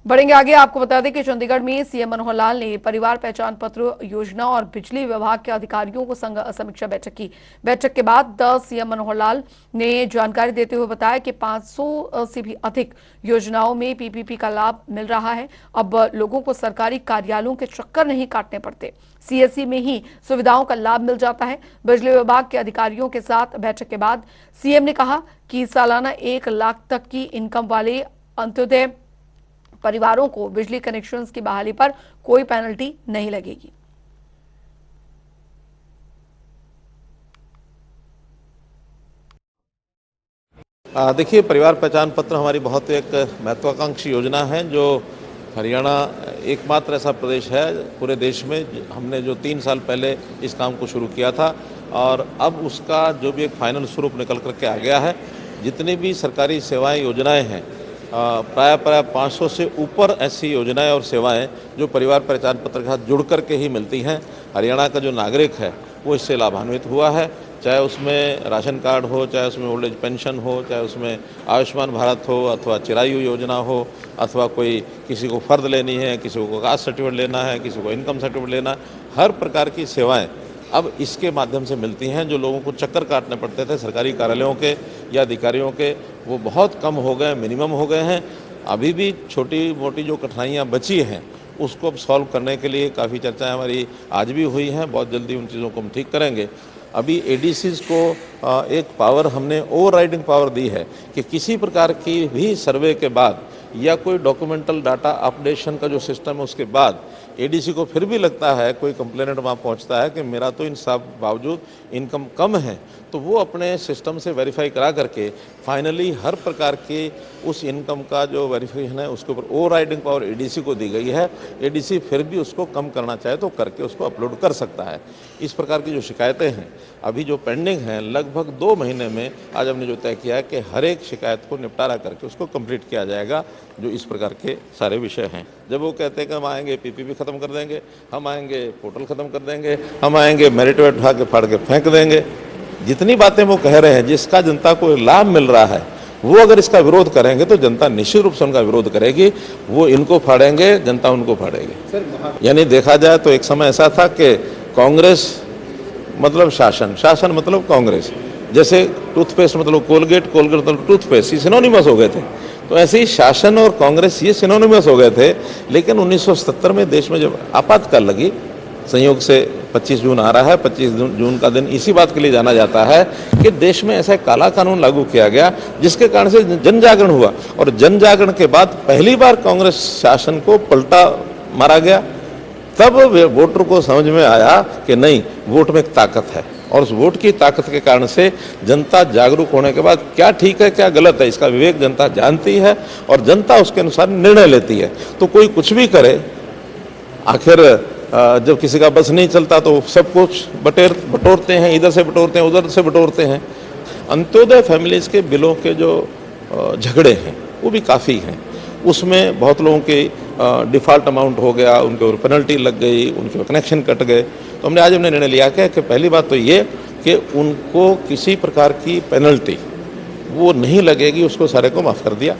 बढ़ेंगे आगे। आपको बता दें कि चंडीगढ़ में सीएम मनोहर लाल ने परिवार पहचान पत्र योजना और बिजली विभाग के अधिकारियों को संग समीक्षा बैठक की। बैठक के बाद सीएम मनोहर लाल ने जानकारी देते हुए बताया कि 500 से भी अधिक योजनाओं में पीपीपी का लाभ मिल रहा है। अब लोगों को सरकारी कार्यालयों के चक्कर नहीं काटने पड़ते, सीएससी में ही सुविधाओं का लाभ मिल जाता है। बिजली विभाग के अधिकारियों के साथ बैठक के बाद सीएम ने कहा कि सालाना 1 लाख तक की इनकम वाले अंत्योदय परिवारों को बिजली कनेक्शंस की बहाली पर कोई पेनल्टी नहीं लगेगी। देखिए, परिवार पहचान पत्र हमारी बहुत एक महत्वाकांक्षी योजना है, जो हरियाणा एकमात्र ऐसा प्रदेश है पूरे देश में हमने जो 3 साल पहले इस काम को शुरू किया था, और अब उसका जो भी एक फाइनल स्वरूप निकल करके आ गया है। जितनी भी सरकारी सेवाएं योजनाएं हैं, प्राय 500 से ऊपर ऐसी योजनाएं और सेवाएं जो परिवार पहचान पत्र के साथ जुड़ कर के ही मिलती हैं। हरियाणा का जो नागरिक है वो इससे लाभान्वित हुआ है, चाहे उसमें राशन कार्ड हो, चाहे उसमें ओल्ड एज पेंशन हो, चाहे उसमें आयुष्मान भारत हो, अथवा चिरायु योजना हो, अथवा कोई किसी को फ़र्द लेनी है, किसी को कास्ट सर्टिफिकेट लेना है, किसी को इनकम सर्टिफिकेट लेना है। हर प्रकार की सेवाएं अब इसके माध्यम से मिलती हैं। जो लोगों को चक्कर काटने पड़ते थे सरकारी कार्यालयों के या अधिकारियों के, वो बहुत कम हो गए, मिनिमम हो गए हैं। अभी भी छोटी मोटी जो कठिनाइयाँ बची हैं उसको अब सॉल्व करने के लिए काफ़ी चर्चाएं हमारी आज भी हुई हैं। बहुत जल्दी उन चीज़ों को हम ठीक करेंगे। अभी एडीसीज़ को एक पावर हमने ओवरराइडिंग पावर दी है कि किसी प्रकार की भी सर्वे के बाद या कोई डॉक्यूमेंटल डाटा अपडेशन का जो सिस्टम है उसके बाद एडीसी को फिर भी लगता है, कोई कंप्लेनेंट वहाँ पहुँचता है कि मेरा तो इन सब बावजूद इनकम कम है, तो वो अपने सिस्टम से वेरीफाई करा करके फाइनली हर प्रकार के उस इनकम का जो वेरिफिकेशन है उसके ऊपर ओवरराइडिंग पावर एडीसी को दी गई है। एडीसी फिर भी उसको कम करना चाहे तो करके उसको अपलोड कर सकता है। इस प्रकार की जो शिकायतें हैं अभी जो पेंडिंग हैं, लगभग 2 महीने में आज हमने जो तय किया है कि हर एक शिकायत को निपटारा करके उसको कंप्लीट किया जाएगा। जो इस प्रकार के सारे विषय हैं, जब वो कहते हैं कि हम आएंगे पीपीपी ख़त्म कर देंगे, हम आएंगे पोर्टल ख़त्म कर देंगे, हम आएंगे मेरिट वेट उठा के फाड़ के फेंक देंगे, जितनी बातें वो कह रहे हैं जिसका जनता को लाभ मिल रहा है, वो अगर इसका विरोध करेंगे तो जनता निश्चित रूप से उनका विरोध करेगी। वो इनको फाड़ेंगे, जनता उनको फाड़ेगी। यानी देखा जाए तो एक समय ऐसा था कि कांग्रेस मतलब शासन, शासन मतलब कांग्रेस, जैसे टूथपेस्ट मतलब कोलगेट, कोलगेट मतलब टूथपेस्ट, ये सिनोनिमस हो गए थे। तो ऐसे ही शासन और कांग्रेस ये सिनोनिमस हो गए थे। लेकिन 1970 में देश में जब आपातकाल लगी, संयोग से 25 जून आ रहा है, 25 जून का दिन इसी बात के लिए जाना जाता है कि देश में ऐसा काला कानून लागू किया गया जिसके कारण से जन जागरण हुआ, और जन जागरण के बाद पहली बार कांग्रेस शासन को पलटा मारा गया। तब वोटर को समझ में आया कि नहीं, वोट में एक ताकत है, और उस वोट की ताकत के कारण से जनता जागरूक होने के बाद क्या ठीक है क्या गलत है इसका विवेक जनता जानती है, और जनता उसके अनुसार निर्णय लेती है। तो कोई कुछ भी करे, आखिर जब किसी का बस नहीं चलता तो सब कुछ बटोरते हैं, इधर से बटोरते हैं, उधर से बटोरते हैं। अंत्योदय फैमिलीज़ के बिलों के जो झगड़े हैं वो भी काफ़ी हैं। उसमें बहुत लोगों के डिफ़ॉल्ट अमाउंट हो गया, उनके ऊपर पेनल्टी लग गई, उनके कनेक्शन कट गए। तो हमने निर्णय लिया कि पहली बात तो ये कि उनको किसी प्रकार की पेनल्टी वो नहीं लगेगी, उसको सारे को माफ़ कर दिया।